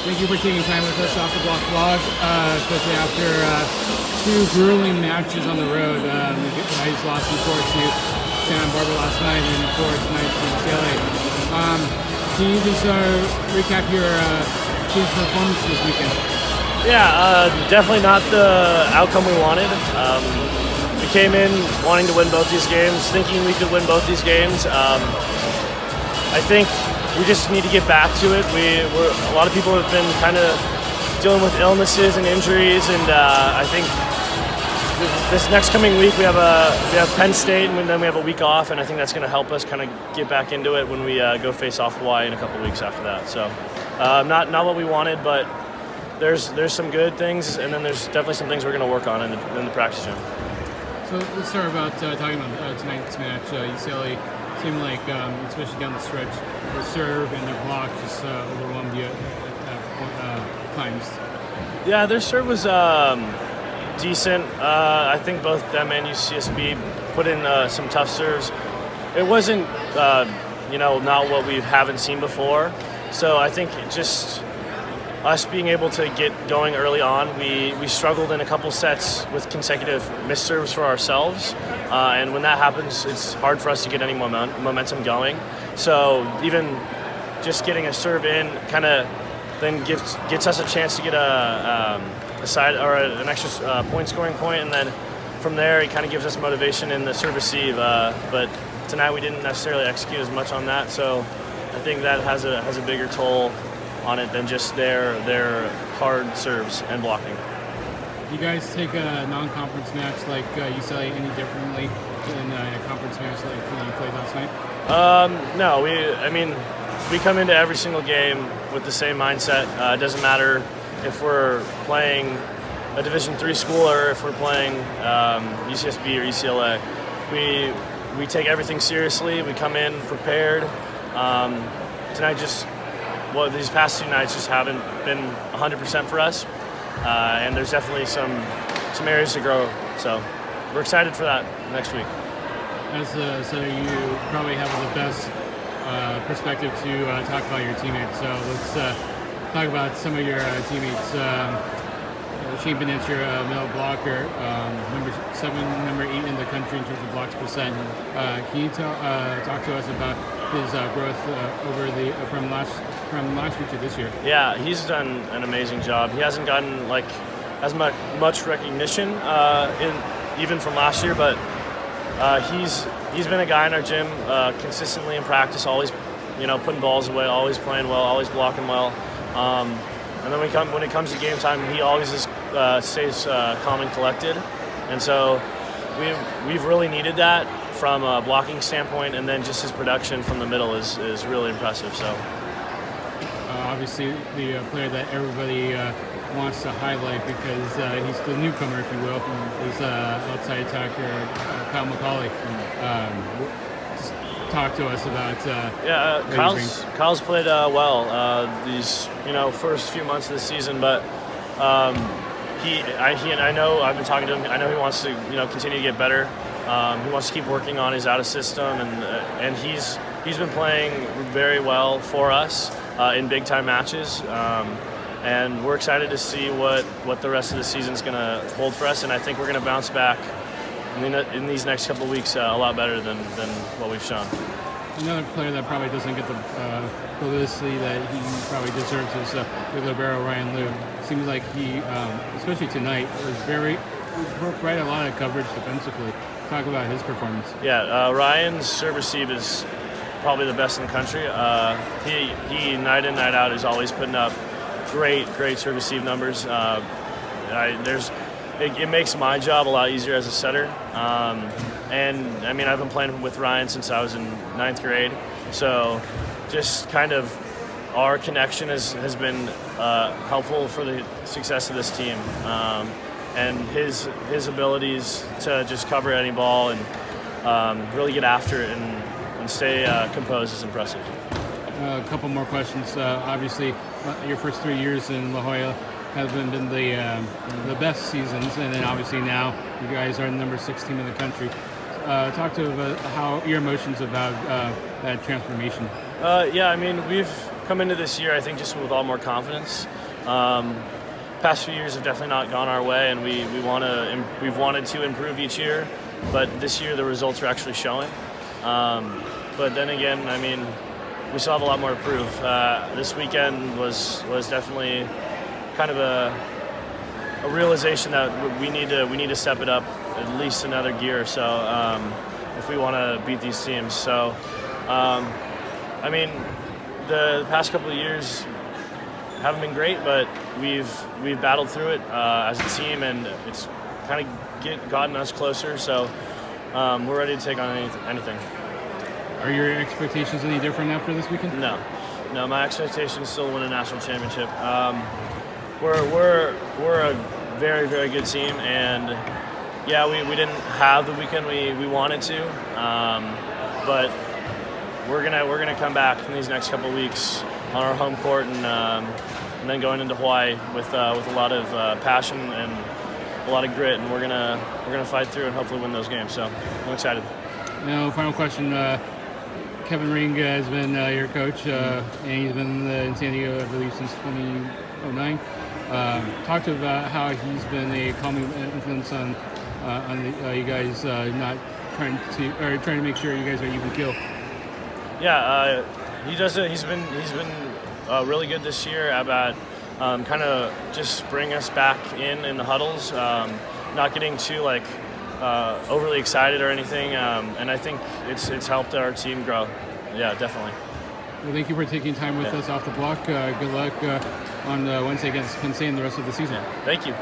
Thank you for taking time with us off the Block Vlog, especially after two grueling matches on the road. You guys lost in 4 to Santa Barbara last night and 4 tonight to UCLA. Can you just recap your team's performance this weekend? Yeah, definitely not the outcome we wanted. We came in wanting to win both these games, thinking we could win both these games. I think we just need to get back to it. A lot of people have been kind of dealing with illnesses and injuries, and I think this next coming week we have Penn State, and then we have a week off, and I think that's going to help us kind of get back into it when we go face off Hawaii in a couple weeks after that. So not what we wanted, but there's some good things, and then there's definitely some things we're going to work on in the practice gym. So let's start about talking about tonight's match. UCLA seemed like, especially down the stretch, their serve and their block just overwhelmed you at times. Yeah, their serve was decent. I think both them and UCSB put in some tough serves. It wasn't, not what we haven't seen before. So I think just us being able to get going early on, we struggled in a couple sets with consecutive missed serves for ourselves. And when that happens, it's hard for us to get any momentum going. So even just getting a serve in kind of then gets us a chance to get a side or an extra point scoring point, and then from there it kind of gives us motivation in the serve receive. But tonight we didn't necessarily execute as much on that, so I think that has a bigger toll on it than just their hard serves and blocking. You guys take a non-conference match like UCLA any differently than a conference match like you played last night? No, we come into every single game with the same mindset. It doesn't matter if we're playing a Division III school or if we're playing UCSB or UCLA. We take everything seriously. We come in prepared. Tonight these past 2 nights just haven't been 100% for us. And there's definitely some areas to grow. So we're excited for that next week. As a setter, you probably have the best perspective to talk about your teammates. So let's talk about some of your teammates. Shane Bennett's your middle blocker, number 7, number 8 in the country in terms of blocks percent. Can you talk to us about his growth from last year to this year? Yeah, he's done an amazing job. He hasn't gotten as much recognition even from last year, but he's been a guy in our gym consistently in practice, always putting balls away, always playing well, always blocking well. And then when it comes to game time, he always stays calm and collected. And so we've really needed that from a blocking standpoint, and then just his production from the middle is really impressive. So obviously the player that everybody wants to highlight because he's the newcomer, if you will, is outside attacker Kyle McCauley. Just talk to us about Kyle's played well these first few months of the season, but I know I've been talking to him. I know he wants to continue to get better. He wants to keep working on his out of system, and he's been playing very well for us in big time matches. And we're excited to see what the rest of the season is going to hold for us, and I think we're going to bounce back in these next couple of weeks a lot better than what we've shown. Another player that probably doesn't get the publicity that he probably deserves is the libero Ryan Liu. Seems like he, especially tonight, broke right a lot of coverage defensively. Talk about his performance. Yeah, Ryan's serve receive is probably the best in the country. He night in, night out is always putting up great serve receive numbers. It makes my job a lot easier as a setter. And I've been playing with Ryan since I was in 9th grade. So just kind of our connection has been helpful for the success of this team. And his abilities to just cover any ball and really get after it and stay composed is impressive. A couple more questions. Obviously, your first 3 years in La Jolla have been the best seasons, and then obviously now you guys are the number 6 team in the country. Talk to how your emotions about that transformation. We've come into this year, I think, just with all more confidence. Past few years have definitely not gone our way, and we've wanted to improve each year, but this year the results are actually showing. But then again, I mean, we still have a lot more to prove. This weekend was definitely kind of a realization that we need to step it up at least another gear or so if we want to beat these teams. So, I mean, the past couple of years haven't been great, but we've battled through it as a team, and it's kind of gotten us closer. So we're ready to take on anything. Are your expectations any different after this weekend? No, my expectation is still to win a national championship. We're a very, very good team, and yeah, we didn't have the weekend we wanted to, but we're gonna come back in these next couple of weeks on our home court, and then going into Hawaii with a lot of passion and a lot of grit, and we're gonna fight through and hopefully win those games. So I'm excited. Now, final question. Kevin Ring has been your coach, and he's been in San Diego, I believe, since 2009. Talked about how he's been a calming influence on you guys, not trying to make sure you guys are even keel. Yeah, he does it. He's been really good this year about kind of just bring us back in the huddles, not getting too overly excited or anything, and I think it's helped our team grow. Yeah, definitely. Well, thank you for taking time with us off the block. Good luck on Wednesday against Penn State and the rest of the season. Yeah, thank you.